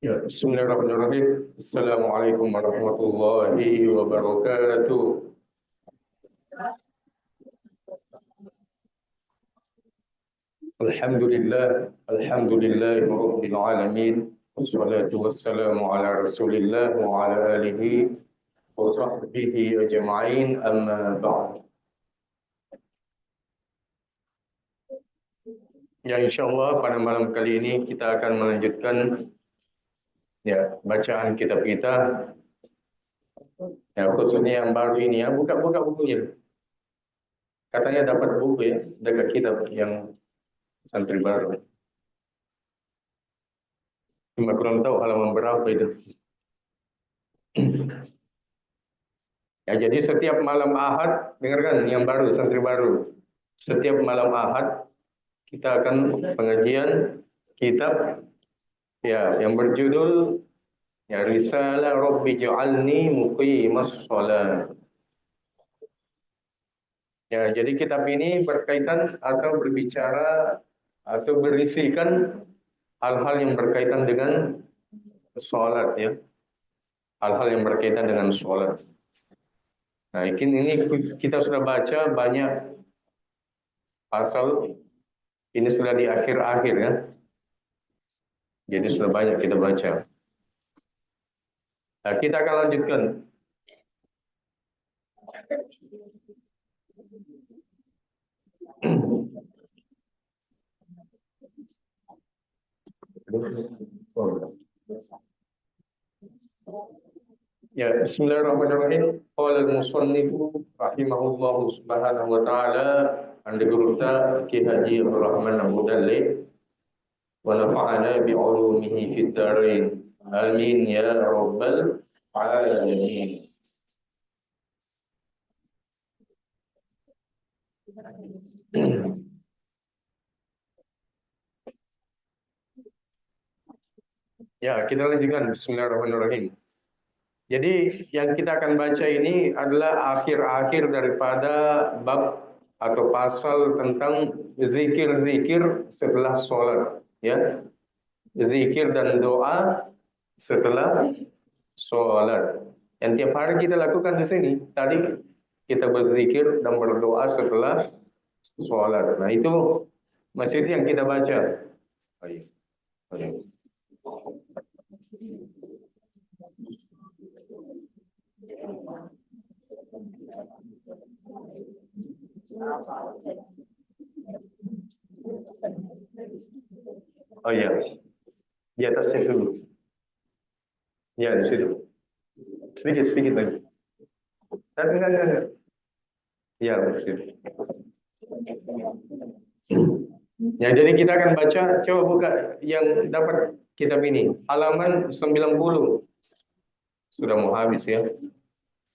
Ya, Bismillahirrahmanirrahim. Assalamualaikum warahmatullahi wabarakatuh. Alhamdulillah rabbil alamin. Wassalatu wassalamu ala Rasulillah wa ala alihi wa sahbihi ajma'in. Amma ba'd. Ya, insyaallah pada malam kali ini kita akan melanjutkan ya bacaan kitab kita, ya khususnya yang baru ini ya. Buka-buka bukunya. Katanya dapat buku ya dekat kitab yang santri baru. Cuma kurang tahu halaman berapa itu. Ya, jadi setiap malam Ahad, dengarkan yang baru, santri baru. Setiap malam Ahad kita akan pengajian kitab ya yang berjudul ya Risalah Rabbi Ja'alni Muqimas Shalah. Ya, jadi kitab ini berkaitan atau berbicara atau berisikan hal-hal yang berkaitan dengan sholat ya. Hal-hal yang berkaitan dengan sholat. Nah, ini kita sudah baca banyak pasal, ini sudah di akhir-akhir ya. Jadi sudah banyak kita baca. Nah, kita akan lanjutkan. Ya, Bismillahirrahmanirrahim. Qala al-musannifu rahimahullahu subhanahu wa ta'ala anda gurunda Ki Haji Rahman Abu Dalil wa nafa'ana bi ulumihi fid darain. Amin ya rabbal alamin. Ya, kita lanjutkan. Bismillahirrahmanirrahim. Jadi yang kita akan baca ini adalah akhir-akhir daripada bab atau pasal tentang zikir-zikir setelah sholat, ya, zikir dan doa setelah sholat. Yang tiap hari kita lakukan di sini. Tadi kita berzikir dan berdoa setelah sholat. Nah itu masih itu yang kita baca. Ayo. Ayo. Oh iya, di atasnya dulu. Ya di situ. Sedikit lagi. Enggak. Ya di situ. Ya, jadi kita akan baca. Coba buka yang dapat kitab ini. Halaman 90. Sudah mau habis ya.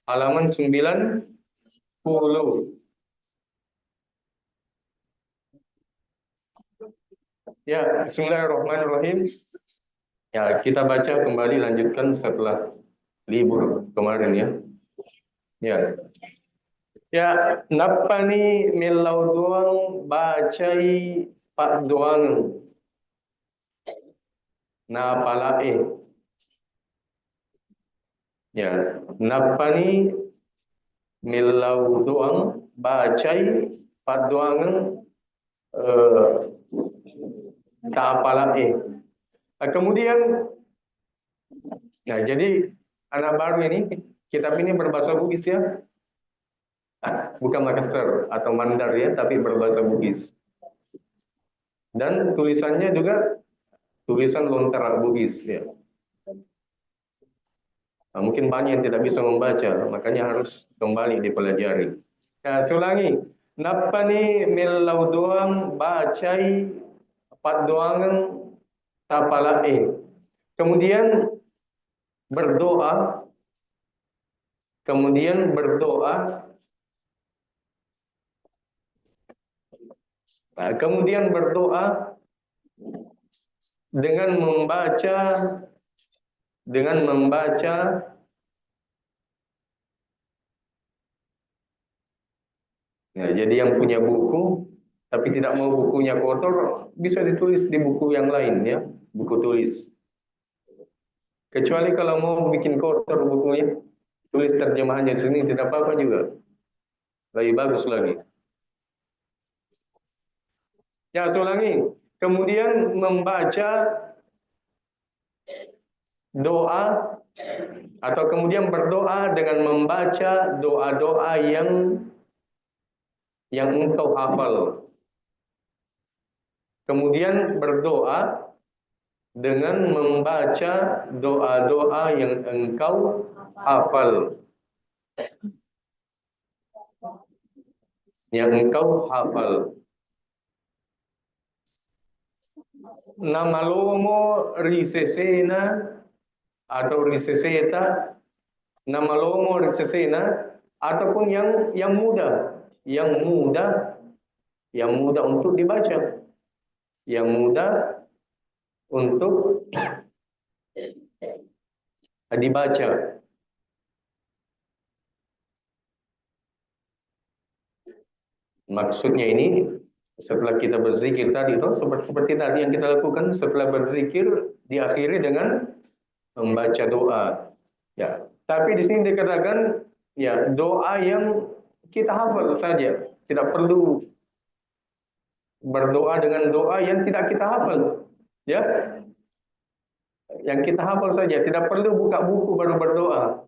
Halaman 90. Ya, Bismillahirrahmanirrahim. Ya, kita baca kembali, lanjutkan setelah libur kemarin ya. Ya. Ya, napani milau doang bacai pak doang. Na palae. Ya, napani milau doang bacai pak doang kapalae. Nah, kemudian, nah jadi anak baru ini, kitab ini berbahasa Bugis ya, bukan Makassar atau Mandar ya, tapi berbahasa Bugis. Dan tulisannya juga tulisan Lontara Bugis ya. Nah, mungkin banyak yang tidak bisa membaca, makanya harus kembali dipelajari. Nah, saya ulangi. Napani milau doang bacai pat doangan tapalae. Kemudian berdoa, nah, kemudian berdoa dengan membaca ya, jadi yang punya buku tapi tidak mau bukunya kotor bisa ditulis di buku yang lain ya, buku tulis. Kecuali kalau mau bikin kotor bukunya, tulis terjemahannya di sini tidak apa-apa juga. Lebih bagus lagi. Ya, saya ulangi. Kemudian membaca doa atau kemudian berdoa dengan membaca doa-doa yang engkau hafal. Kemudian berdoa dengan membaca doa-doa yang engkau hafal. Yang engkau hafal. Nama lomo risesena atau riseseta, nama lomo risesena ataupun yang mudah, yang mudah untuk dibaca, yang mudah untuk dibaca. Maksudnya ini setelah kita berzikir tadi itu seperti tadi yang kita lakukan setelah berzikir diakhiri dengan membaca doa. Ya, tapi di sini dikatakan ya doa yang kita hafal saja, tidak perlu berdoa dengan doa yang tidak kita hafal. Ya, yang kita hafal saja, tidak perlu buka buku baru berdoa.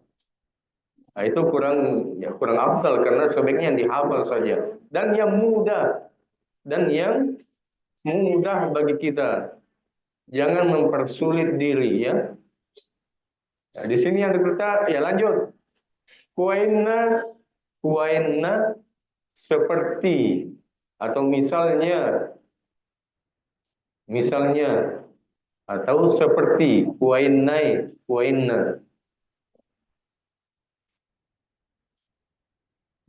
Nah, itu kurang afdal karena sebaiknya yang dihafal saja dan yang mudah bagi kita. Jangan mempersulit diri ya. Nah, di sini yang kita ya lanjut. Kuaina kuaina seperti atau misalnya atau seperti kuaina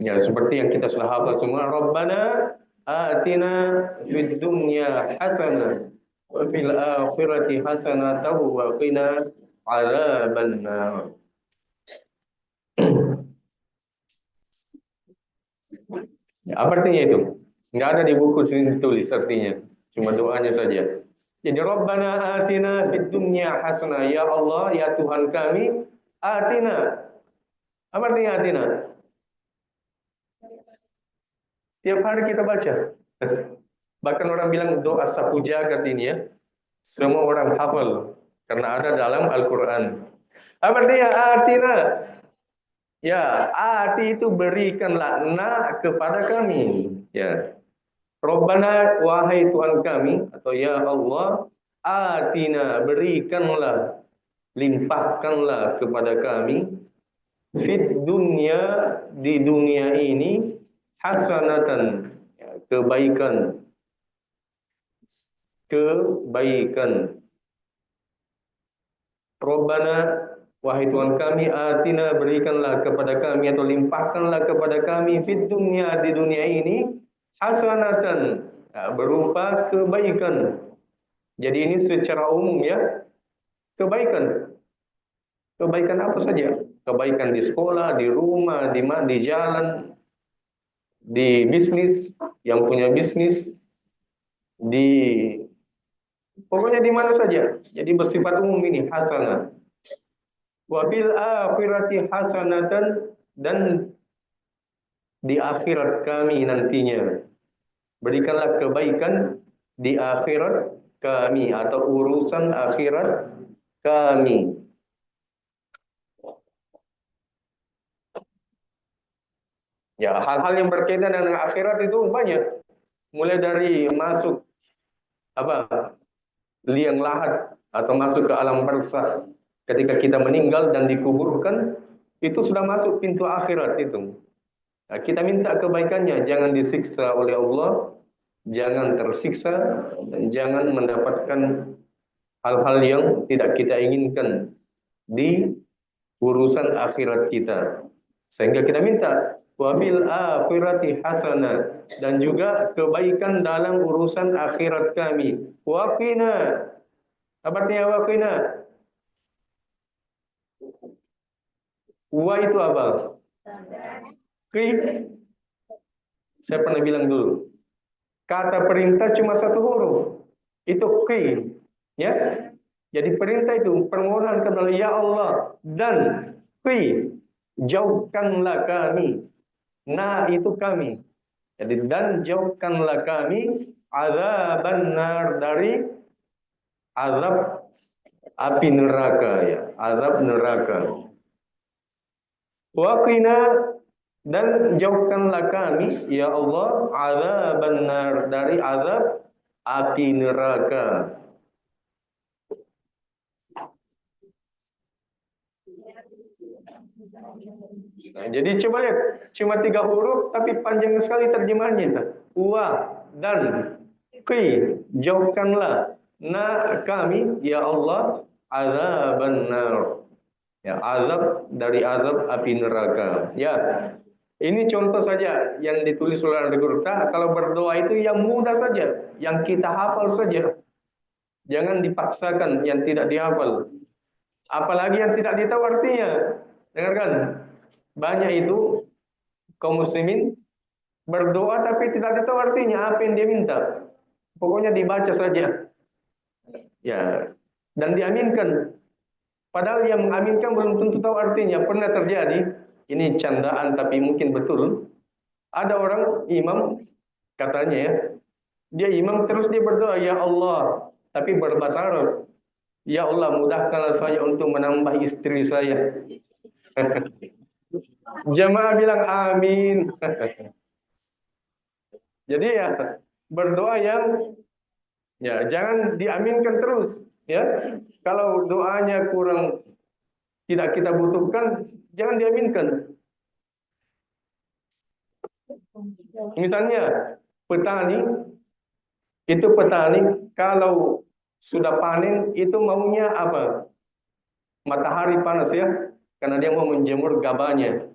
ya seperti yang kita sudah hafal semua. Rabbana atina fid dunya hasanah wa fil akhirati hasanah wa qina adzabannar. Ya, apa artinya itu? Nggak ada di buku sini ditulis artinya. Cuma doanya saja. Jadi Rabbana atina fid dunya hasanah. Ya Allah, ya Tuhan kami, atina. Apa artinya atina? Tiap hari kita baca. Bahkan orang bilang doa sapu jagat ini ya. Semua orang hafal. Karena ada dalam Al-Quran. Apa artinya atina? Ya, ati itu berikanlah kepada kami. Ya. Rabbana wahai Tuhan kami atau ya Allah atina berikanlah limpahkanlah kepada kami fit dunya di dunia ini hasanatan ya, kebaikan. Rabbana wahai Tuhan kami atina berikanlah kepada kami atau limpahkanlah kepada kami fit dunya di dunia ini hasanatan ya, berupa kebaikan. Jadi ini secara umum ya, kebaikan. Kebaikan apa saja? Kebaikan di sekolah, di rumah, di jalan, di bisnis, yang punya bisnis, di pokoknya di mana saja. Jadi bersifat umum ini hasanah. Wa bil akhirati hasanatan dan di akhirat kami nantinya. Berikanlah kebaikan di akhirat kami atau urusan akhirat kami. Ya, hal-hal yang berkaitan dengan akhirat itu banyak. Mulai dari masuk apa liang lahat atau masuk ke alam barzakh ketika kita meninggal dan dikuburkan itu sudah masuk pintu akhirat itu. Nah, kita minta kebaikannya, jangan disiksa oleh Allah, jangan tersiksa, dan jangan mendapatkan hal-hal yang tidak kita inginkan di urusan akhirat kita. Sehingga kita minta wabil akhirati hasanah dan juga kebaikan dalam urusan akhirat kami. Waqina. Apa artinya waqina? Wa itu apa? Qi. Saya pernah bilang dulu. Kata perintah cuma satu huruf. Itu qi. Ya. Jadi perintah itu permohonan kepada ya Allah dan jauhkanlah kami. Nah itu kami. Jadi dan jauhkanlah kami azaban nar dari azab api neraka ya, azab neraka. Waqina dan jauhkanlah kami ya Allah azaban nar dari azab api neraka. Nah, jadi coba lihat, cuma 3 huruf tapi panjang sekali terjemahannya. Wa dan qi, jauhkanlah na kami ya Allah azaban nar. Ya, azab dari azab api neraka. Ya, ini contoh saja yang ditulis oleh Al-Qur'an. Kalau berdoa itu yang mudah saja, yang kita hafal saja. Jangan dipaksakan yang tidak dihafal. Apalagi yang tidak ditahu artinya. Dengarkan, banyak itu kaum muslimin berdoa tapi tidak tahu artinya apa yang dia minta. Pokoknya dibaca saja. Ya, dan diaminkan. Padahal yang mengaminkan belum tentu tahu artinya. Pernah terjadi, ini candaan tapi mungkin betul. Ada orang imam katanya ya, dia imam terus dia berdoa ya Allah, tapi berbahasa Arab. Ya Allah mudahkanlah saya untuk menambah istri saya. Jamaah bilang amin. Jadi ya berdoa yang ya jangan diaminkan terus ya. Kalau doanya kurang tidak kita butuhkan, jangan diaminkan. Misalnya petani itu kalau sudah panen itu maunya apa? Matahari panas ya, karena dia mau menjemur gabahnya.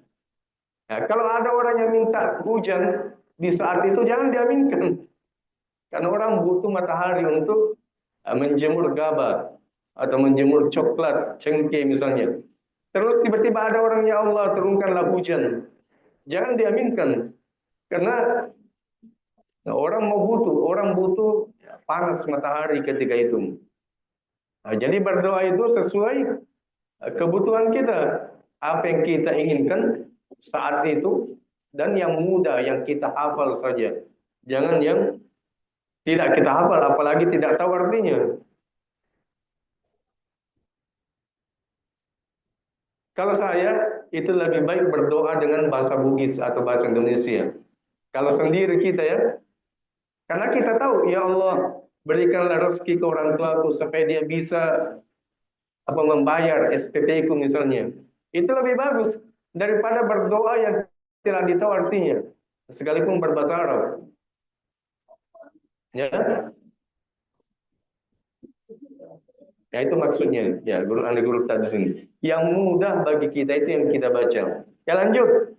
Nah, kalau ada orang yang minta hujan di saat itu jangan diaminkan. Karena orang butuh matahari untuk menjemur gabah atau menjemur coklat, cengkeh misalnya. Terus tiba-tiba ada orang ya Allah turunkanlah hujan. Jangan diaminkan. Karena orang butuh panas matahari ketika itu. Nah, jadi berdoa itu sesuai kebutuhan kita. Apa yang kita inginkan saat itu dan yang mudah yang kita hafal saja. Jangan yang tidak kita hafal apalagi tidak tahu artinya. Kalau saya itu lebih baik berdoa dengan bahasa Bugis atau bahasa Indonesia. Kalau sendiri kita ya, karena kita tahu ya Allah berikanlah rezeki ke orang tuaku supaya dia bisa apa membayar SPP ku misalnya. Itu lebih bagus daripada berdoa yang tidak ditahu artinya, sekalipun berbahasa Arab. Ya, ya itu maksudnya. Ya, guru ahli guru tadi sini. Yang mudah bagi kita itu yang kita baca. Ya lanjut.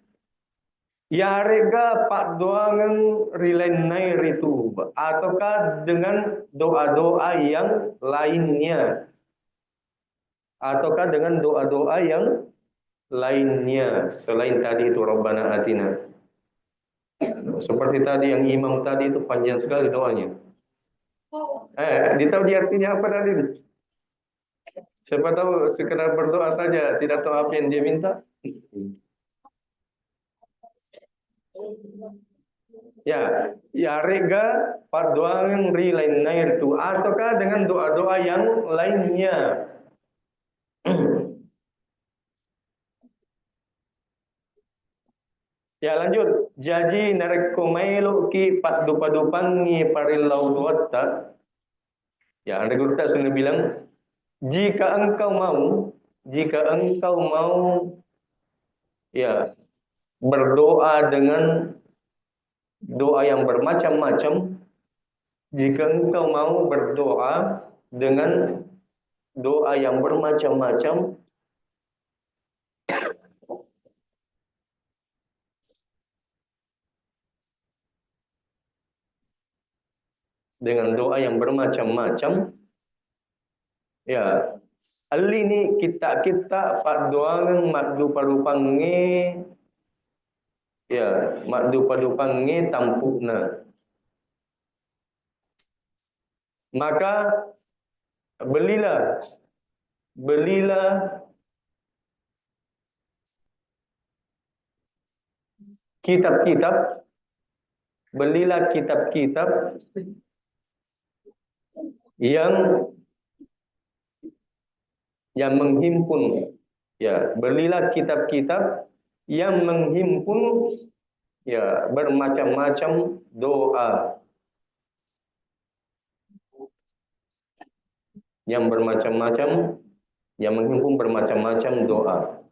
Ya rega pak doangan rilenai ritu ataukah dengan doa-doa yang lainnya ataukah dengan doa-doa yang lainnya selain tadi itu Rabbana atina. Seperti tadi yang imam tadi itu panjang sekali doanya. Ditahu dia artinya apa tadi? Siapa tahu sekedar berdoa saja, tidak tahu apa yang dia minta. Ya, ya rega pardoang lain nair tu ataukah dengan doa-doa yang lainnya. Ya lanjut. Jadi narekomelo ki padupadupangi parilau duatta. Ya, ada guru tak sudah bilang, jika engkau mau, jika engkau mau ya berdoa dengan doa yang bermacam-macam, jika engkau mau berdoa dengan doa yang bermacam-macam, dengan doa yang bermacam-macam, ya, ali ni kita pak doangan makdu padupange, ya, makdu padupange tampukna. Maka Belilah, belilah kitab-kitab, belilah kitab-kitab yang menghimpun, ya, belilah kitab-kitab yang menghimpun, ya, bermacam-macam doa, yang bermacam-macam, yang menghimpun bermacam-macam doa.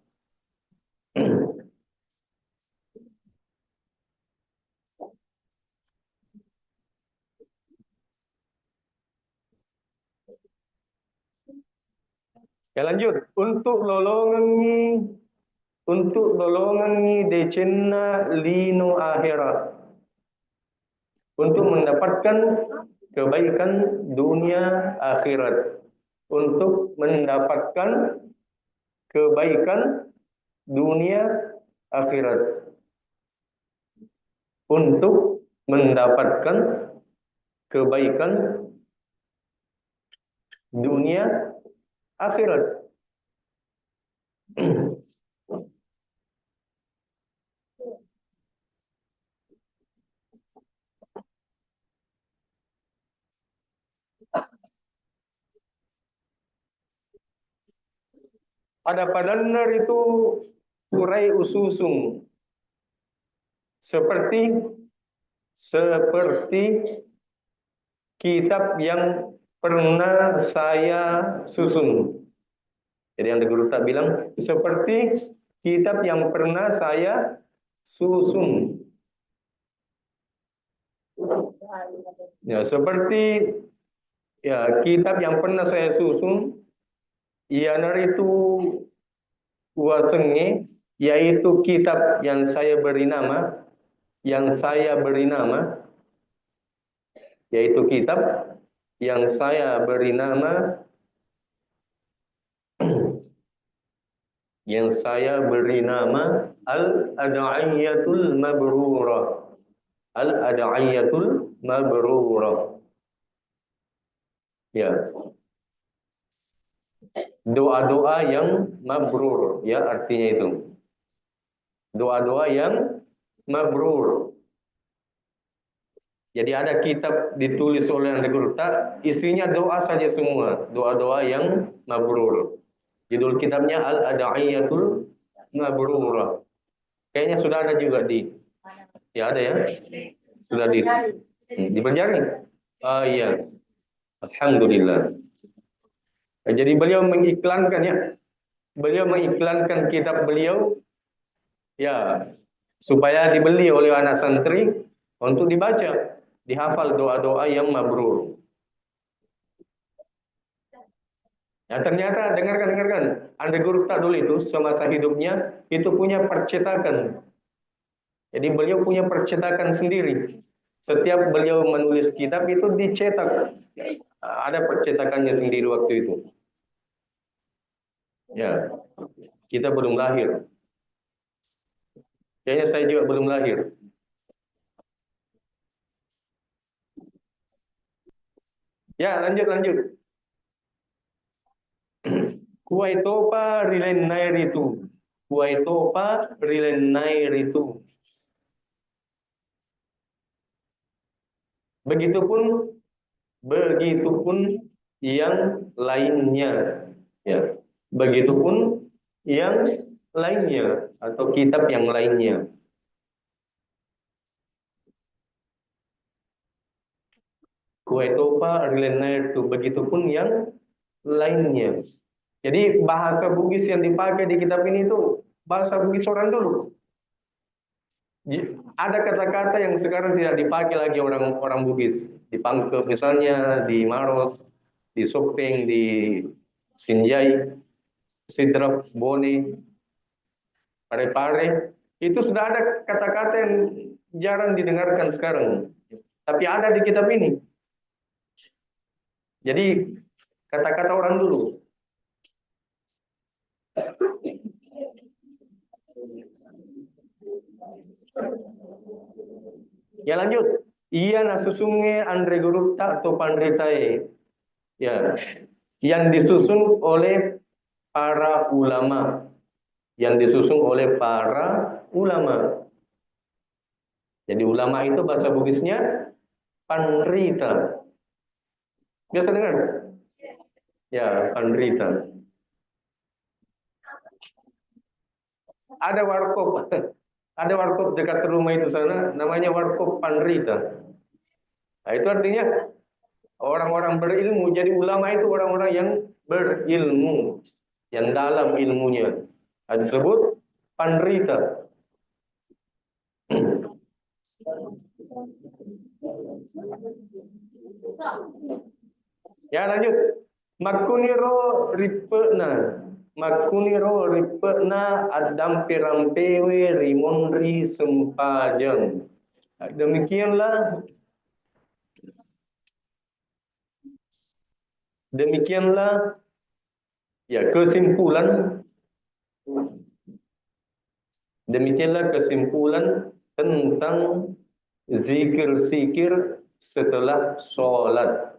Ya, lanjut. Untuk lolongan ni decenna lino akhirat, untuk mendapatkan kebaikan dunia akhirat, untuk mendapatkan kebaikan dunia akhirat, untuk mendapatkan kebaikan dunia akhirat. Pada padanar itu urai ususung, seperti seperti kitab yang pernah saya susun. Jadi yang guru tak bilang seperti kitab yang pernah saya susun. Ya, seperti, ya, kitab yang pernah saya susun, ianar itu wasenge, yaitu kitab yang saya beri nama, yaitu kitab yang saya beri nama, Al-Ad'iyatul Mabrurah. Al-Ad'iyatul Mabrurah. Ya, doa-doa yang mabrur, ya, artinya itu. Doa-doa yang mabrur. Jadi ada kitab ditulis oleh Anda Gurta, isinya doa saja semua, doa-doa yang mabrur. Judul kitabnya Al-Ad'iyatul Mabrurah. Kayaknya sudah ada juga ya, ada ya? Sudah di Banjaring. Ah, iya. Alhamdulillah. Jadi beliau mengiklankan, ya. Beliau mengiklankan kitab beliau, ya, supaya dibeli oleh anak santri untuk dibaca, dihafal doa-doa yang mabrur. Ya, ternyata dengarkan. Anda Guru dulu itu semasa hidupnya itu punya percetakan. Jadi beliau punya percetakan sendiri. Setiap beliau menulis kitab itu dicetak. Ada percetakannya sendiri waktu itu. Ya, kita belum lahir. Kayaknya saya juga belum lahir. Ya, lanjut. Kuaitopa rilennairitu. Kuaitopa rilennairitu. Begitupun yang lainnya, ya. Begitupun yang lainnya atau kitab yang lainnya. Kuaitopa rilennairitu, begitupun yang lainnya. Jadi bahasa Bugis yang dipakai di kitab ini itu bahasa Bugis orang dulu. Ada kata-kata yang sekarang tidak dipakai lagi orang Bugis. Di Pangkep misalnya, di Maros, di Sopeng, di Sinjai, Sidrap, Bone, Parepare. Itu sudah ada kata-kata yang jarang didengarkan sekarang. Tapi ada di kitab ini. Jadi kata-kata orang dulu. Ya, lanjut. Iya nasusunge Andre Gurupta atau Pandretae. Ya, yang disusun oleh para ulama, yang disusun oleh para ulama. Jadi ulama itu bahasa Bugisnya panrita. Biasa dengar? Ya, panrita. Ada warkop, ada warkop dekat rumah itu sana, namanya warkop panrita. Nah, itu artinya orang-orang berilmu. Jadi ulama itu orang-orang yang berilmu, yang dalam ilmunya. Nah, disebut panrita. Ya lanjut. Makuniro ripena. Makuniro ripena adam pirampewe rimonri sempajang. Nah, demikianlah ya kesimpulan tentang zikir-zikir setelah sholat.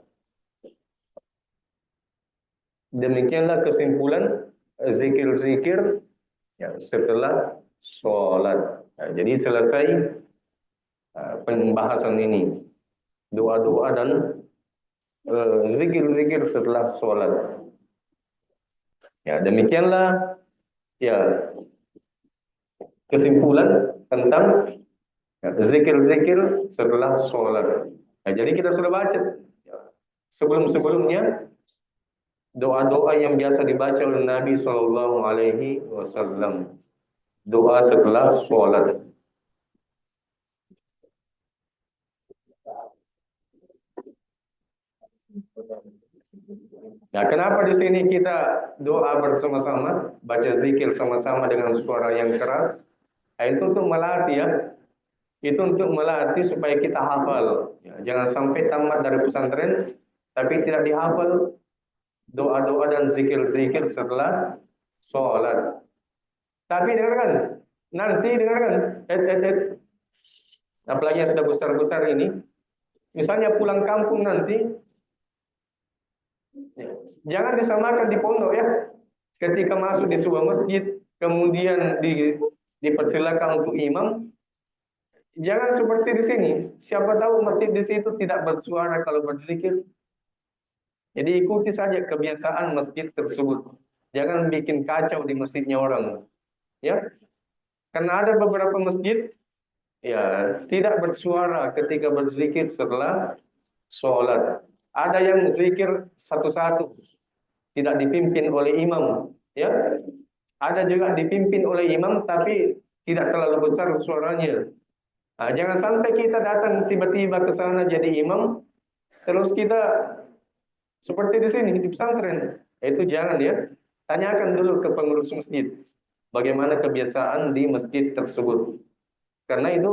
Demikianlah kesimpulan zikir-zikir ya, setelah sholat. Nah, jadi selesai pembahasan ini. Doa-doa dan zikir-zikir setelah sholat. Ya, demikianlah ya kesimpulan tentang zikir-zikir setelah sholat. Nah, jadi kita sudah baca ya, sebelum-sebelumnya doa-doa yang biasa dibaca oleh Nabi Shallallahu Alaihi Wasallam. Doa setelah sholat. Nah, kenapa di sini kita doa bersama-sama, baca zikir sama-sama dengan suara yang keras? Nah, itu untuk melatih ya. Itu untuk melatih supaya kita hafal. Ya, jangan sampai tamat dari pesantren tapi tidak dihafal doa-doa dan zikir-zikir setelah sholat. Tapi dengarkan, nanti dengarkan, apalagi yang sudah besar-besar ini, misalnya pulang kampung nanti, ya, jangan disamakan di pondok ya. Ketika masuk di sebuah masjid, kemudian dipersilakan untuk imam, jangan seperti di sini. Siapa tahu masjid di situ tidak bersuara kalau berzikir. Jadi ikuti saja kebiasaan masjid tersebut. Jangan bikin kacau di masjidnya orang. Ya, karena ada beberapa masjid ya tidak bersuara ketika berzikir setelah sholat. Ada yang zikir satu-satu, tidak dipimpin oleh imam. Ya, ada juga dipimpin oleh imam tapi tidak terlalu besar suaranya. Nah, jangan sampai kita datang tiba-tiba ke sana jadi imam, terus kita seperti di sini di pesantren. Itu jangan ya. Tanyakan dulu ke pengurus masjid bagaimana kebiasaan di masjid tersebut. Karena itu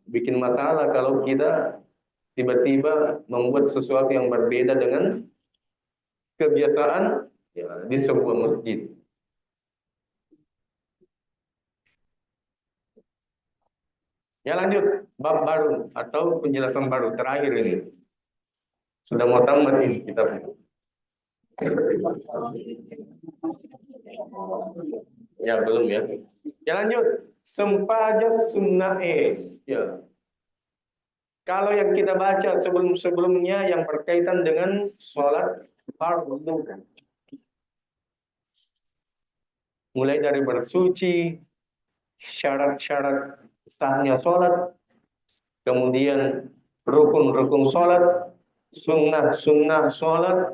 bikin masalah kalau kita tiba-tiba membuat sesuatu yang berbeda dengan kebiasaan ya, di sebuah masjid. Ya lanjut, bab baru atau penjelasan baru terakhir ini. Sudah mau tamat ini kita. Ya belum ya. Ya lanjut. Sempaja sunnae. Ya. Kalau yang kita baca sebelum-sebelumnya yang berkaitan dengan sholat fardu. Mulai dari bersuci, syarat-syarat sahnya sholat, kemudian rukun-rukun sholat, sunnah-sunnah sholat.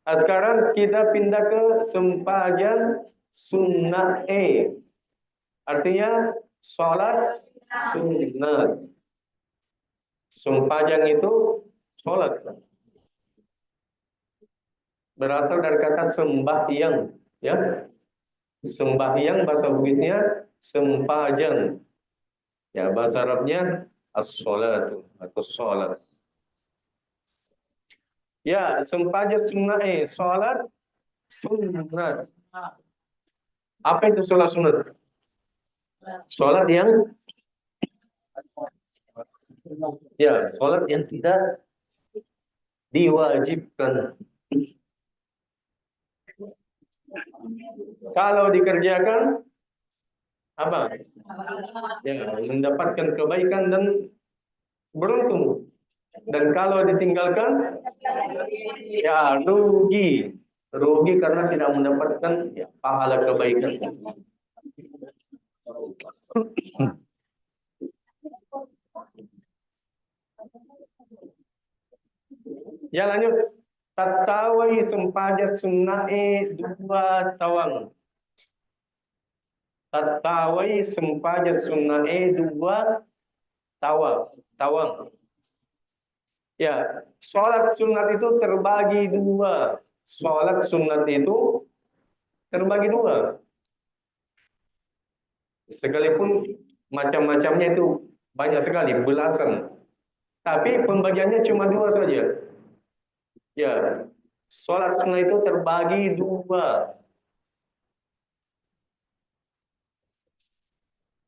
Nah, sekarang kita pindah ke sempajan sunnah E. Artinya sholat sunnah. Sempajan itu sholat. Berasal dari kata sembahyang. Ya, sembahyang bahasa Bugisnya sempajan. Ya, bahasa Arabnya as-sholatu atau sholat. Ya, sempaja sunnah sholat sunat. Apa itu sholat sunat? Sholat yang ya, sholat yang tidak diwajibkan. Kalau dikerjakan apa? Ya, mendapatkan kebaikan dan beruntung. Dan kalau ditinggalkan, ya rugi. Rugi karena tidak mendapatkan ya, pahala kebaikan. Ya lanjut. Tatawai sempaja sunnae dua tawang. Tatawai sempaja sunnae dua tawang. Tawang. Ya, sholat sunat itu terbagi dua. Sholat sunat itu terbagi dua. Sekalipun macam-macamnya itu banyak sekali, belasan. Tapi pembagiannya cuma dua saja. Ya, sholat sunnah itu terbagi dua.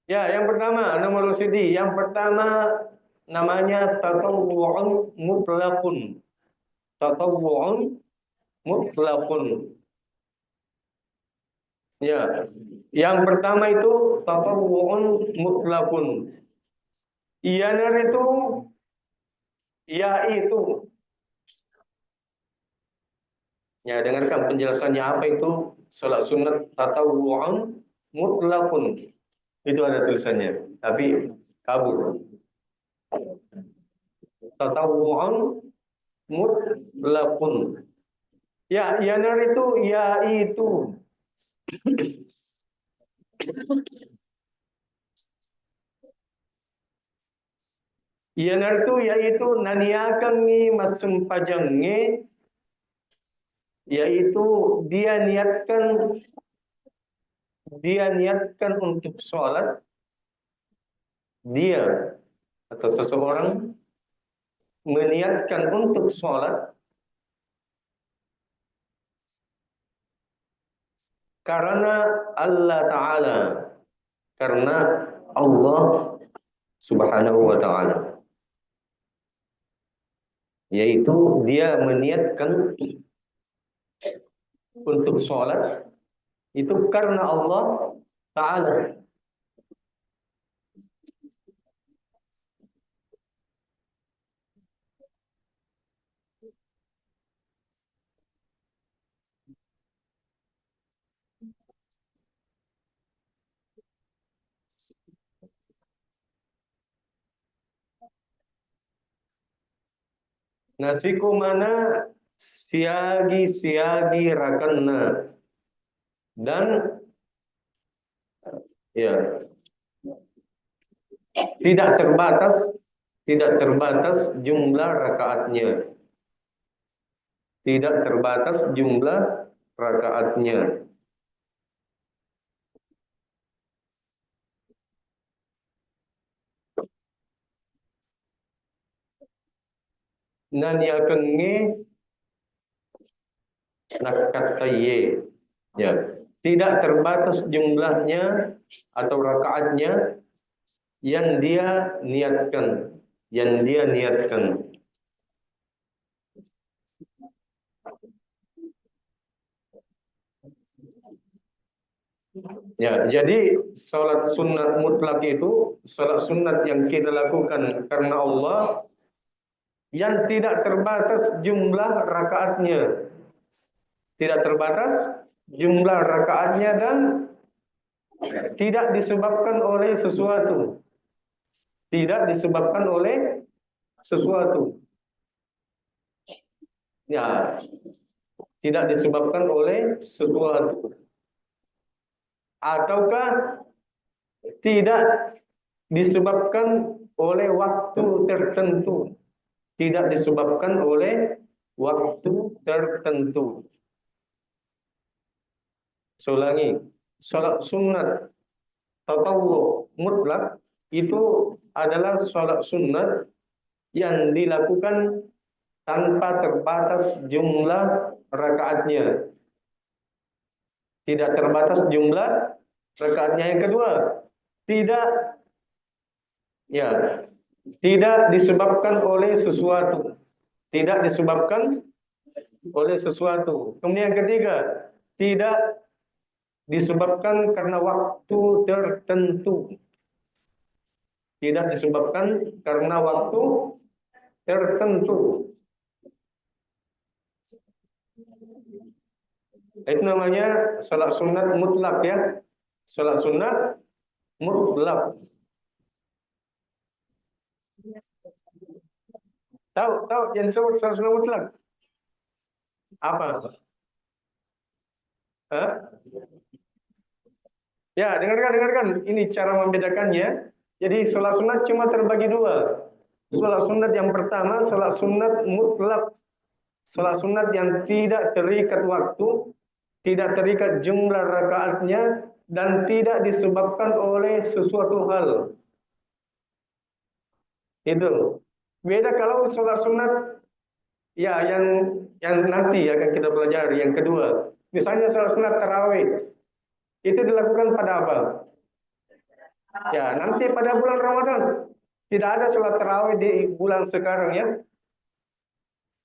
Ya, yang pertama, nomor sidi. Yang pertama namanya tatawwu'un mutlaqun. Tatawwu'un mutlaqun. Ya, yang pertama itu tatawwu'un mutlaqun. Iyanar itu, yaitu. Ya, dengarkan penjelasannya apa itu salat sunat tatawwu'un mutlaqun. Itu ada tulisannya, tapi kabur. Tatawwu'un mutlaqun. Ya, yanar itu yaitu. Yanar itu yaitu naniakan ni masum pajangnya, yaitu dia niatkan untuk sholat, dia atau seseorang meniatkan untuk sholat karena Allah Ta'ala, karena Allah Subhanahu wa Ta'ala, yaitu dia meniatkan untuk sholat itu karena Allah Ta'ala. Nasiku mana siagi rakanna, dan ya tidak terbatas jumlah rakaatnya, tidak terbatas jumlah rakaatnya. Nan yakenge nakataye, ya, tidak terbatas jumlahnya atau rakaatnya yang dia niatkan, yang dia niatkan. Ya, jadi sholat sunat mutlak itu sholat sunat yang kita lakukan karena Allah, yang tidak terbatas jumlah rakaatnya, tidak terbatas jumlah rakaatnya, dan tidak disebabkan oleh sesuatu, tidak disebabkan oleh sesuatu. Ya, tidak disebabkan oleh sesuatu. Ataukah tidak disebabkan oleh waktu tertentu. Tidak disebabkan oleh waktu tertentu. Ulangi, sholat sunat tatawwu mutlak itu adalah sholat sunat yang dilakukan tanpa terbatas jumlah rakaatnya. Tidak terbatas jumlah rakaatnya. Yang kedua, tidak ya, tidak disebabkan oleh sesuatu. Tidak disebabkan oleh sesuatu. Kemudian yang ketiga, tidak disebabkan karena waktu tertentu. Tidak disebabkan karena waktu tertentu. Itu namanya salat sunat mutlak ya. Salat sunat mutlak. Tahu yang disebut salat sunat mutlak? Apa? Hah? Ya, dengarkan. Ini cara membedakannya. Jadi salat sunat cuma terbagi dua. Salat sunat yang pertama, salat sunat mutlak. Salat sunat yang tidak terikat waktu, tidak terikat jumlah rakaatnya, dan tidak disebabkan oleh sesuatu hal. Itu. Beda kalau salat sunat ya yang nanti akan kita pelajari. Yang kedua, misalnya salat sunat tarawih itu dilakukan pada apa? Ya, nanti pada bulan Ramadan. Tidak ada sholat tarawih di bulan sekarang ya.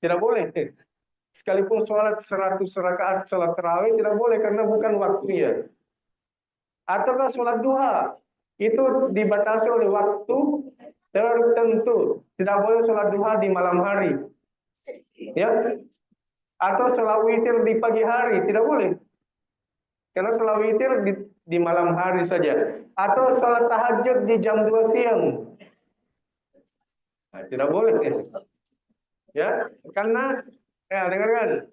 Tidak boleh. Sekalipun sholat 100 rakaat sholat tarawih tidak boleh karena bukan waktunya. Ataukah sholat duha itu dibatasi oleh waktu tertentu. Tidak boleh sholat duha di malam hari. Ya. Atau sholat witir di pagi hari tidak boleh. Karena sholat witir di malam hari saja. Atau sholat tahajud di jam 2 siang. Nah, tidak boleh. Ya, karena dengarkan.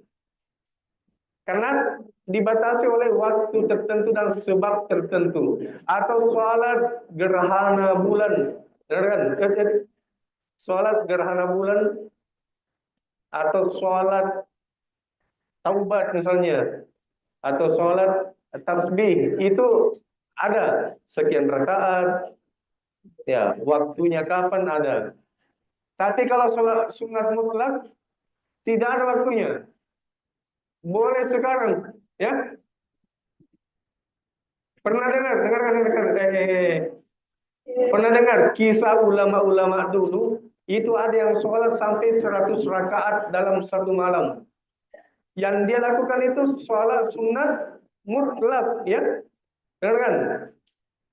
Karena dibatasi oleh waktu tertentu dan sebab tertentu. Atau sholat gerhana bulan. Dengarkan. Sholat gerhana bulan atau sholat taubat misalnya. Atau sholat tasbih. Itu ada sekian rakaat. Ya, waktunya kapan ada. Tapi kalau sholat sunat mutlak tidak ada waktunya. Boleh sekarang, ya. Pernah pernah dengar kisah ulama-ulama dulu itu ada yang sholat sampai 100 rakaat dalam satu malam. Yang dia lakukan itu sholat sunat mutlak, ya. Dengarkan.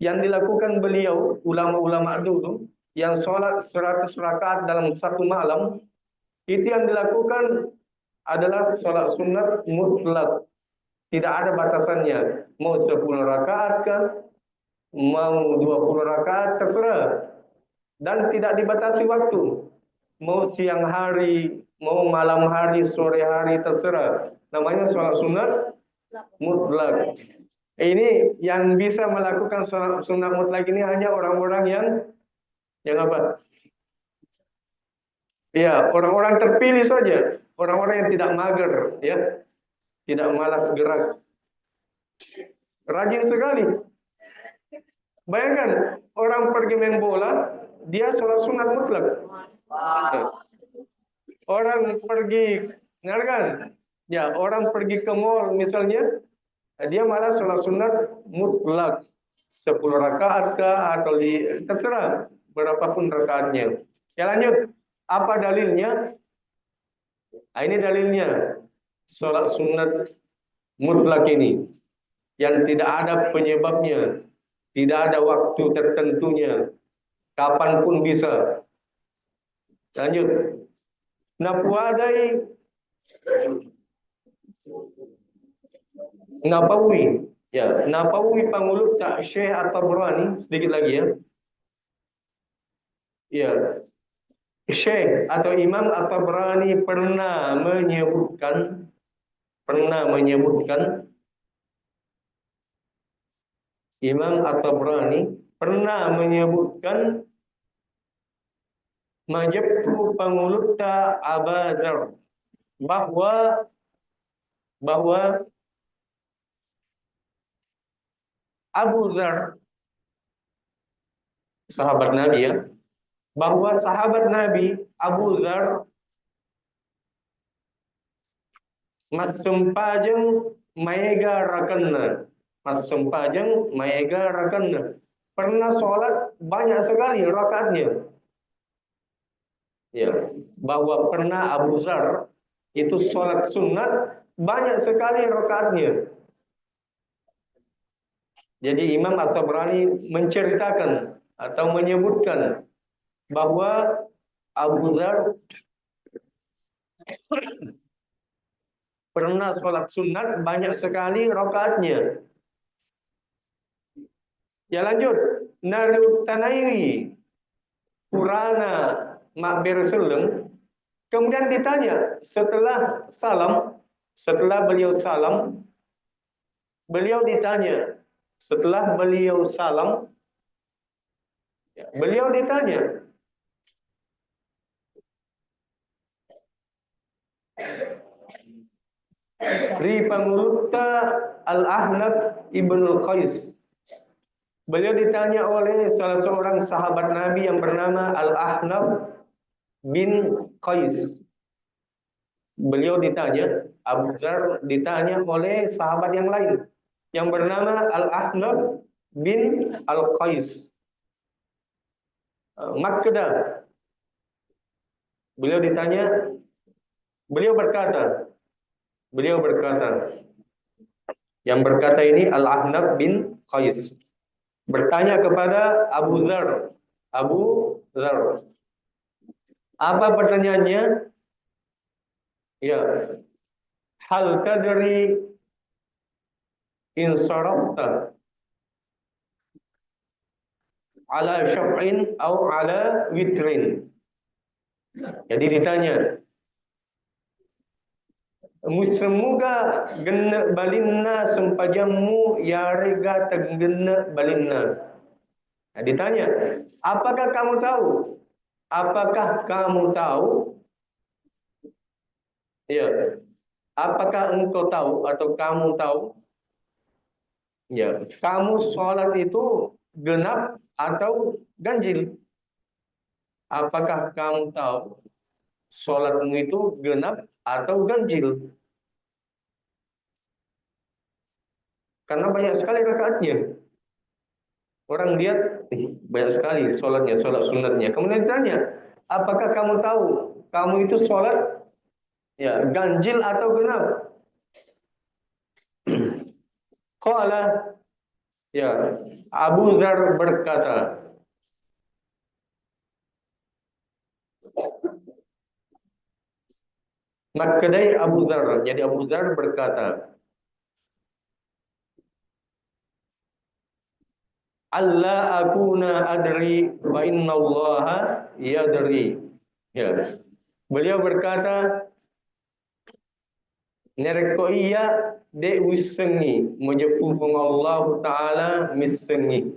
Yang dilakukan beliau ulama-ulama dulu yang sholat 100 rakaat dalam satu malam itu yang dilakukan adalah sholat sunat mutlak. Tidak ada batasannya. Mau 10 rakaat kah? Mau 20 rakaat, terserah. Dan tidak dibatasi waktu. Mau siang hari, mau malam hari, sore hari, terserah. Namanya sholat sunat mutlak. Ini yang bisa melakukan sholat sunat mutlak ini hanya orang-orang yang apa? Ya, orang-orang terpilih saja. Orang-orang yang tidak mager, ya. Tidak malas gerak. Rajin sekali. Bayangkan, orang pergi main bola, dia sholat sunat mutlak. Orang pergi, kan? Ya, orang pergi ke mall misalnya, dia malah sholat sunat mutlak. 10 rakaat kah, atau terserah berapapun rakaatnya. Ya lanjut, apa dalilnya? Nah, ini dalilnya. Sholat sunat mutlak ini yang tidak ada penyebabnya, tidak ada waktu tertentunya, kapanpun bisa. Lanjut. Napuadai Napawi, ya Napawi Pangulut tak Syekh At-Tabrani sedikit lagi ya. Ya, Syekh atau Imam At-Tabrani pernah menyebutkan Imam At-Tabrani pernah menyebutkan Majabtu Pangulutta Abadzar bahwa Abu Dzar sahabat Nabi ya, bahwa sahabat Nabi Abu Dzar Masempajeng Maega Rakanna Masempajeng Maega Rakanna pernah sholat banyak sekali rakaatnya. Ya, bahwa pernah Abu Dzar itu sholat sunat banyak sekali rakaatnya. Jadi Imam At-Tabrani menceritakan atau menyebutkan bahwa Abu Dzar pernah sholat sunat banyak sekali rakaatnya. Ya lanjut. Narut Tanairi Purana Makbir Seleng. Kemudian ditanya setelah beliau salam, beliau ditanya setelah beliau salam, beliau ditanya, Ri Panguluta Al-Ahnaf Ibnul Qais. Beliau ditanya oleh salah seorang sahabat Nabi yang bernama Al-Ahnaf bin Qais. Beliau ditanya, Abu Dzar ditanya oleh sahabat yang lain yang bernama Al-Ahnaf bin Al-Qais. Makkedah. Beliau ditanya, beliau berkata, yang berkata ini Al-Ahnaf bin Qais. Bertanya kepada Abu Dzar. Apa pertanyaannya? Ya. Hal tadri in sarafta ala syaf'in au ala witrin. Jadi ditanya, musremuga genna balinna sempajamu yarega teggenna balinna. Nah, ditanya, apakah kamu tahu? Apakah kamu tahu? Ya. Apakah engkau tahu atau kamu tahu? Ya, kamu sholat itu genap atau ganjil? Apakah kamu tahu sholatmu itu genap atau ganjil? Karena banyak sekali rakaatnya. Orang lihat, banyak sekali sholatnya, sholat sunatnya. Kemudian ditanya, apakah kamu tahu kamu itu sholat ya ganjil atau genap? Qala, ya, Abu Dzar berkata, Makkedai Abu Dzar. Jadi Abu Dzar berkata, Allah akuna adri wa inna allaha yadri. Ya. Beliau berkata, nereko iya de wisengi menyepung Allah Ta'ala misengi.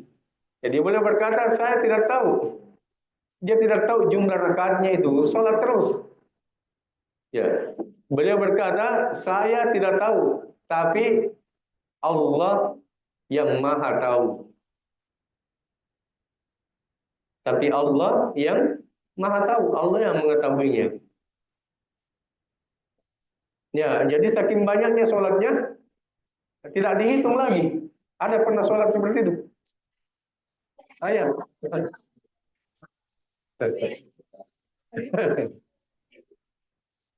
Jadi beliau berkata, saya tidak tahu. Dia tidak tahu jumlah rakaatnya itu, sholat terus. Ya. Beliau berkata, saya tidak tahu, tapi Allah yang maha tahu. Tapi Allah yang maha tahu, Allah yang mengetahuinya. Ya, jadi saking banyaknya sholatnya, tidak dihitung lagi. Ada pernah sholat seperti itu? Ayah.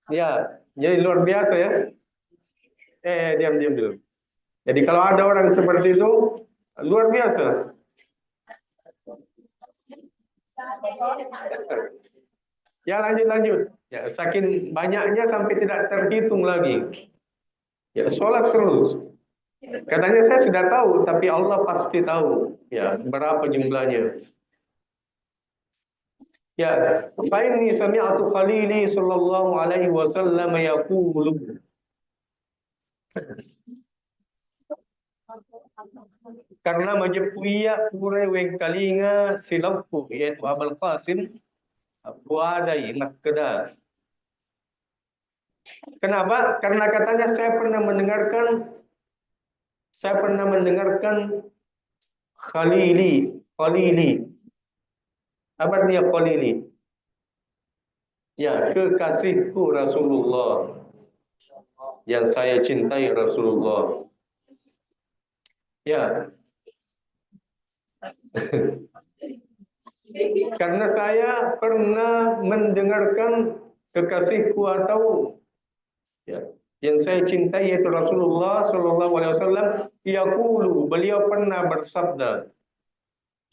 Ya, jadi luar biasa ya. Diam dulu. Jadi kalau ada orang seperti itu, luar biasa. Ya lanjut. Ya, saking banyaknya sampai tidak terhitung lagi. Ya, sholat terus. Katanya saya sudah tahu, tapi Allah pasti tahu. Ya, berapa jumlahnya. Ya, fa inni sami'tu Khalili sallallahu alaihi wasallam yaqulu. Karena majepuia pure weng kalinga silauku yaitu Abul Qasim Buadai Nakeda. Kenapa? Karena katanya saya pernah mendengarkan Khalili. Apa artinya Khalili? Ya, kekasihku Rasulullah. Yang saya cintai Rasulullah. Ya. Karena saya pernah mendengarkan kekasihku atau ya, yang saya cintai yaitu Rasulullah Shallallahu Alaihi Wasallam yaqulu, beliau pernah bersabda.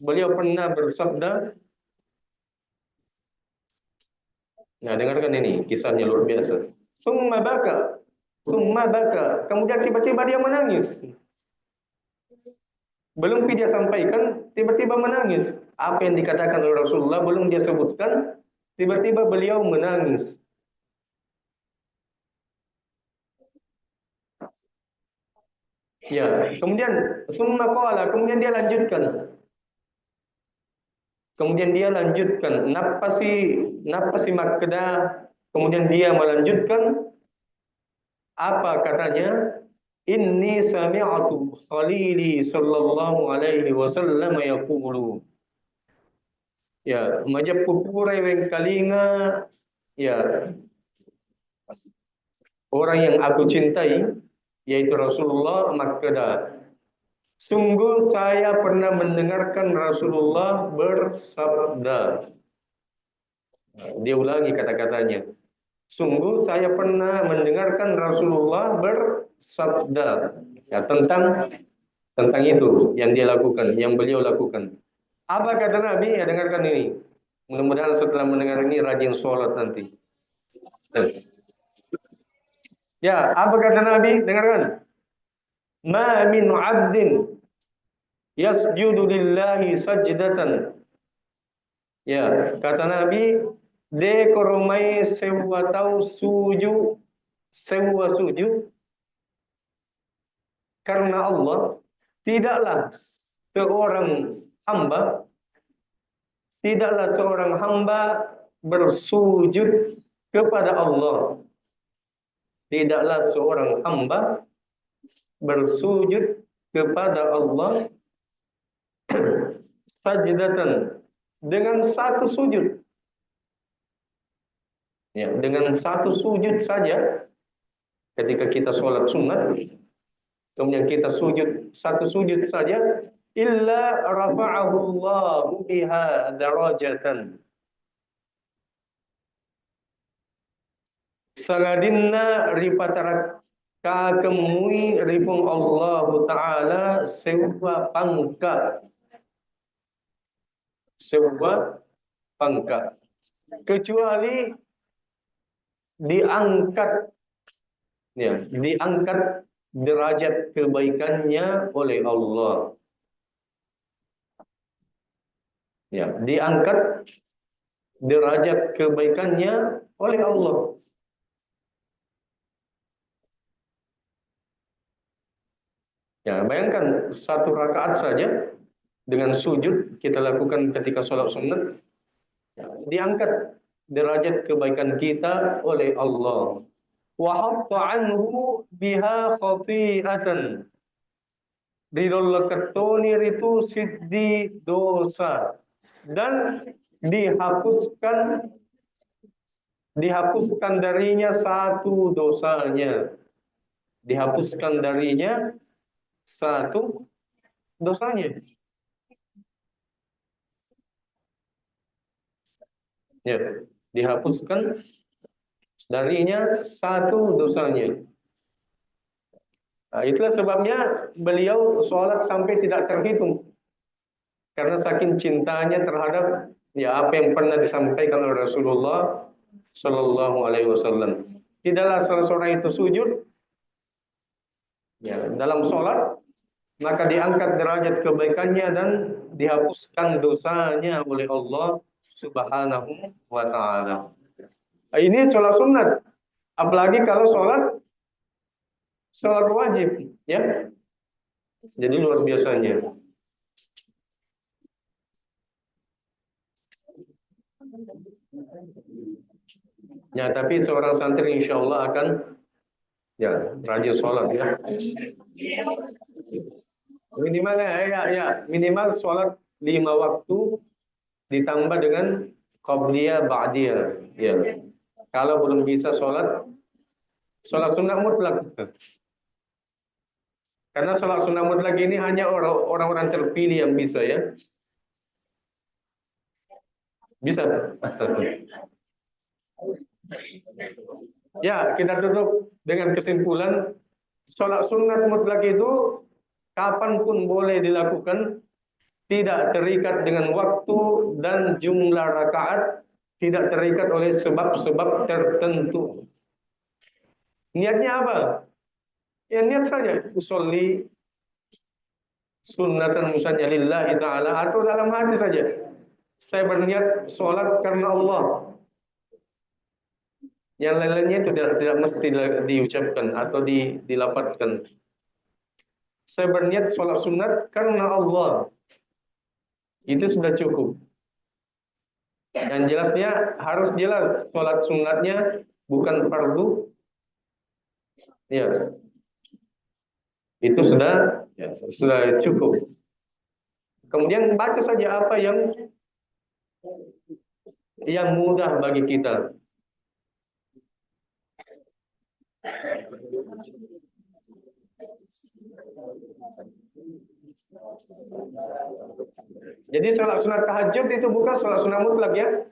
Beliau pernah bersabda. Nah, dengarkan ini, kisahnya luar biasa. Summa baka, summa baka. Kemudian tiba-tiba dia menangis. Belum dia sampaikan, tiba-tiba menangis. Apa yang dikatakan oleh Rasulullah belum dia sebutkan, tiba-tiba beliau menangis. Ya, kemudian summa qala, kemudian dia lanjutkan. Kemudian dia lanjutkan, nafasi makda. Kemudian dia melanjutkan apa katanya? Inni sami'atu khalili sallallahu alaihi wasallam yaqulu. Ya, majapupurai weng kalinga, ya, orang yang aku cintai yaitu Rasulullah makda. Sungguh saya pernah mendengarkan Rasulullah bersabda. Dia ulangi kata-katanya. Sungguh saya pernah mendengarkan Rasulullah bersabda, ya, tentang itu yang dia lakukan, yang beliau lakukan. Apa kata Nabi? Ya, dengarkan ini. Mudah-mudahan setelah mendengar ini rajin sholat nanti. Ya, apa kata Nabi? Dengarkan. Ma min 'abdin yasjudu lillahi sajdatan. Ya, kata Nabi, de koromai sewa tau suju, sewa sujud karena Allah, tidaklah seorang hamba, tidaklah seorang hamba bersujud kepada Allah. Tidaklah seorang hamba bersujud kepada Allah sajdatan, dengan satu sujud. Ya, dengan satu sujud saja ketika kita sholat sunat, kemudian kita sujud satu sujud saja, illa rafa'ahu Allahu biha darajatan. Sagadinna ripatarak kakemui ripung Allah Ta'ala sewa pangka. Sewa pangka. Kecuali diangkat, ya, diangkat derajat kebaikannya oleh Allah. Ya, diangkat derajat kebaikannya oleh Allah. Ya, bayangkan satu rakaat saja dengan sujud kita lakukan ketika sholat sunat, ya, diangkat derajat kebaikan kita oleh Allah. Wa hatta anhu biha khati'atan. Didolakatoni ritu siddi dosa, dan dihapuskan darinya satu dosanya. Dihapuskan darinya satu dosanya. Ya, dihapuskan darinya satu dosanya. Nah, itulah sebabnya beliau sholat sampai tidak terhitung. Karena saking cintanya terhadap, ya, apa yang pernah disampaikan oleh Rasulullah Shallallahu Alaihi Wasallam. Tidaklah salah seorang itu sujud, ya, dalam sholat, maka diangkat derajat kebaikannya dan dihapuskan dosanya oleh Allah Subhanahu wa Ta'ala. Nah, ini sholat sunat, apalagi kalau sholat wajib, ya. Jadi luar biasanya. Ya, tapi seorang santri insya Allah akan, ya, rajin sholat, ya. Minimal, minimal sholat 5 waktu ditambah dengan qabliyah ba'diyah. Ya. Kalau belum bisa sholat sunnah mutlak. Karena sholat sunnah mutlak ini hanya orang-orang terpilih yang bisa, ya. Bisa. Ya, kita tutup dengan kesimpulan sholat sunnah mutlak itu kapanpun boleh dilakukan, tidak terikat dengan waktu dan jumlah rakaat, tidak terikat oleh sebab-sebab tertentu. Niatnya apa? Ya niat saja, usolli sunnatan misalnya lillahi ta'ala, atau dalam hati saja. Saya berniat sholat karena Allah. Yang lain-lainnya itu tidak mesti diucapkan atau dilapatkan. Saya berniat sholat sunat karena Allah. Itu sudah cukup. Yang jelasnya harus jelas sholat sunatnya bukan fardu. Ya, itu sudah cukup. Kemudian baca saja apa yang mudah bagi kita. Jadi sholat sunat tahajud itu bukan sholat sunat mutlak ya.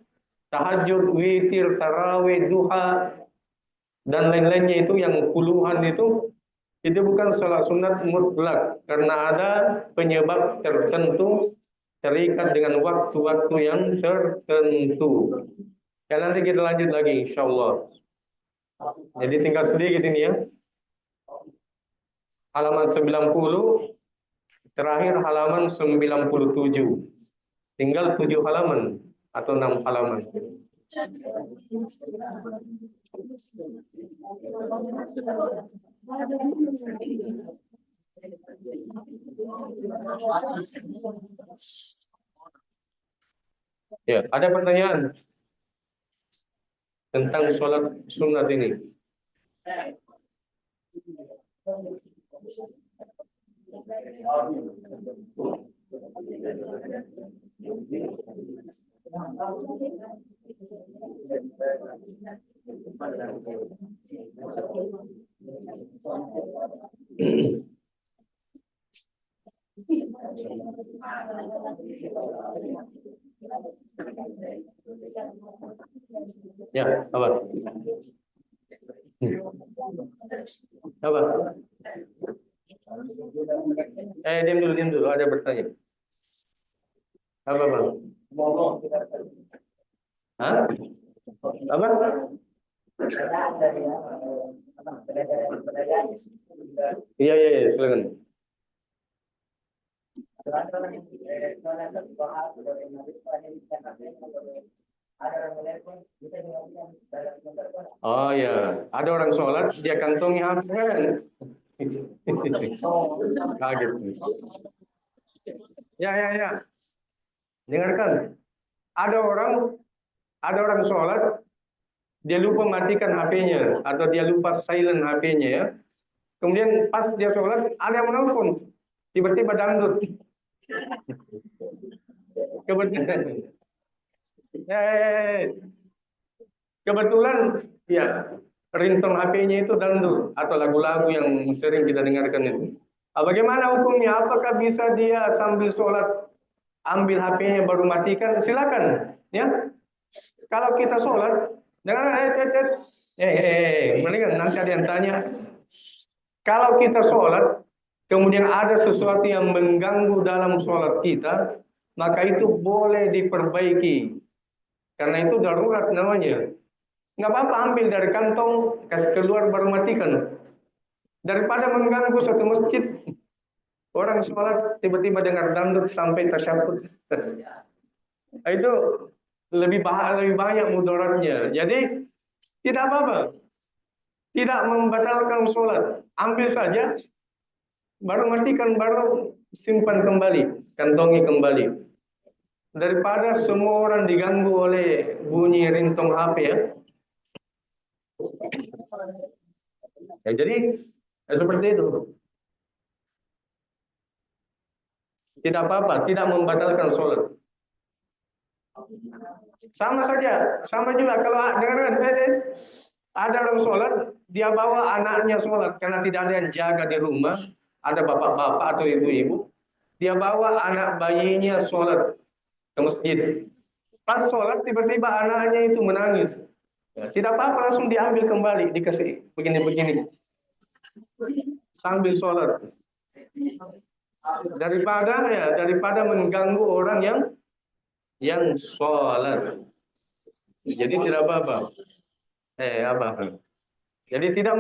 Tahajud, witir, tarawih, duha, dan lain-lainnya itu yang puluhan itu bukan sholat sunat mutlak. Karena ada penyebab tertentu terikat dengan waktu-waktu yang tertentu. Ya nanti kita lanjut lagi insya Allah. Jadi tinggal sedikit ini ya. Halaman 90, terakhir halaman 97. Tinggal 7 halaman atau 6 halaman. Ya, ada pertanyaan tentang sholat sunat ini? Ya, apa? Apa? Diam dulu, ada bertanya. Apa, Bang? Hah? Apa? Iya, silakan. Oh ya, ada orang sholat dia kantongi HP kan? Kaget. Ya. Dengarkan. Ada orang sholat dia lupa matikan HP-nya atau dia lupa silent HP-nya ya. Kemudian pas dia sholat ada yang menelpon, tiba-tiba dangdut. Kebetulan, kebetulan ya ringtone HP-nya itu dangdut atau lagu-lagu yang sering kita dengarkan itu. Bagaimana hukumnya? Apakah bisa dia sambil sholat ambil HP-nya baru matikan? Silakan, ya. Kalau kita sholat, jangan nanti ada yang tanya. Kalau kita sholat, kemudian ada sesuatu yang mengganggu dalam sholat kita, maka itu boleh diperbaiki. Karena itu darurat namanya. Nggak apa-apa ambil dari kantong, kasih keluar baru matikan. Daripada mengganggu satu masjid, orang sholat tiba-tiba dengar dangdut sampai tersyahud. Itu lebih banyak mudaratnya. Jadi tidak apa-apa. Tidak membatalkan sholat. Ambil saja, baru matikan, baru simpan kembali, kantongi kembali. Daripada semua orang diganggu oleh bunyi ringtone HP ya. Jadi seperti itu. Tidak apa-apa, tidak membatalkan sholat. Sama saja, sama juga kalau dengarkan, ada orang sholat, dia bawa anaknya sholat karena tidak ada yang jaga di rumah, ada bapak-bapak atau ibu-ibu, dia bawa anak bayinya sholat ke masjid. Pas sholat tiba-tiba anaknya itu menangis. Ya, tidak apa-apa, langsung diambil kembali, dikasih begini-begini sambil sholat. daripada mengganggu orang yang sholat. Jadi tidak apa-apa. Apa? Jadi tidak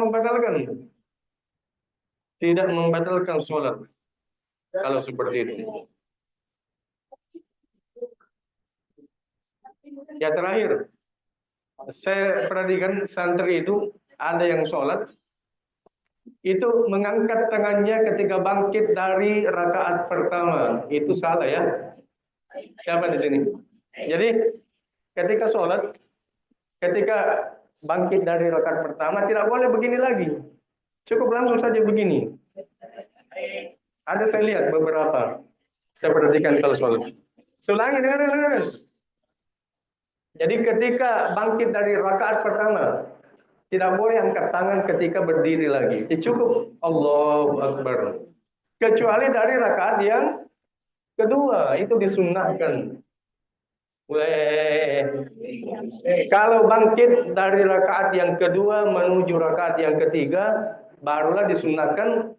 membatalkan sholat kalau seperti itu. Ya terakhir, saya perhatikan santri itu ada yang sholat itu mengangkat tangannya ketika bangkit dari rakaat pertama. Itu salah ya. Siapa di sini? Jadi ketika sholat, ketika bangkit dari rakaat pertama tidak boleh begini lagi. Cukup langsung saja begini. Ada saya lihat beberapa. Saya perhatikan kalau sholat. Ulangi dengan. Jadi ketika bangkit dari rakaat pertama, tidak boleh angkat tangan ketika berdiri lagi. Cukup Allahu Akbar. Kecuali dari rakaat yang kedua, itu disunnahkan. Kalau bangkit dari rakaat yang kedua menuju rakaat yang ketiga, barulah disunnahkan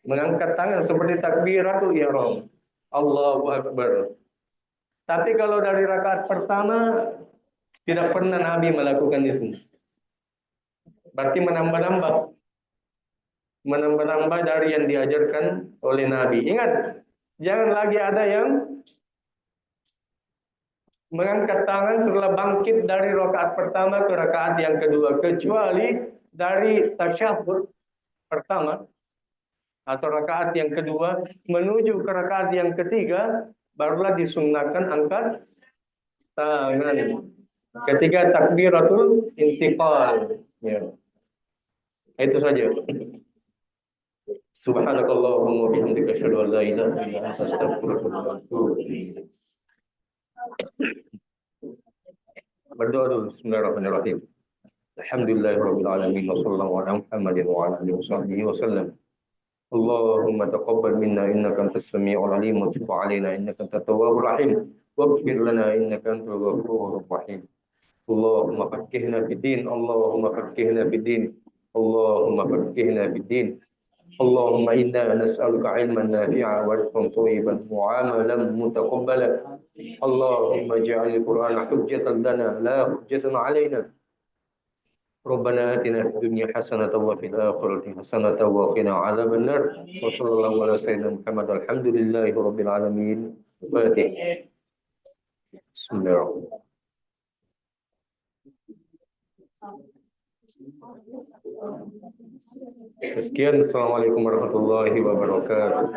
mengangkat tangan seperti takbiratul ihram. Allahu Akbar. Tapi kalau dari rakaat pertama tidak pernah Nabi melakukan itu. Berarti menambah dari yang diajarkan oleh Nabi. Ingat, jangan lagi ada yang mengangkat tangan setelah bangkit dari rakaat pertama ke rakaat yang kedua, kecuali dari tasyahud pertama atau rakaat yang kedua menuju ke rakaat yang ketiga, barulah disunnahkan angkat tangan ketika takbiratul intiqal. Ya. Itu saja. Subhanakallahumma wa bihamdika asyhadu an la ilaha illa anta astaghfiruka wa atubu ilaik. Berdoa dulu. Bismillahirrahmanirrahim. Alhamdulillahirabbil alamin wa sallallahu ala Muhammadin wa ala alihi washabbihi wasallam. Allahumma taqabbal minna innaka antas samiul alim wa tub alaina innaka antat tawwabur rahim waghfir lana innaka antal ghafurur rahim. Allahumma faqqihna fid din, Allahumma faqqihna fid din, Allahumma faqqihna fid din. Allahumma inna nas'aluka ilman nafi'a wa rizqan thayyiban wa 'amalan mutaqabbalan. Allahumma ij'alil Qur'ana hujjatan lana la hujjatan 'alaina. Rabbana atina fid dunya hasanatan wa fil akhirati hasanatan wa qina 'adzaban nar. Wa sallallahu ala sayyidina Muhammad alhamdulillahi rabbil alamin. Fatih. Bismillahirrahmanirrahim. Sekian, assalamualaikum warahmatullahi wabarakatuh.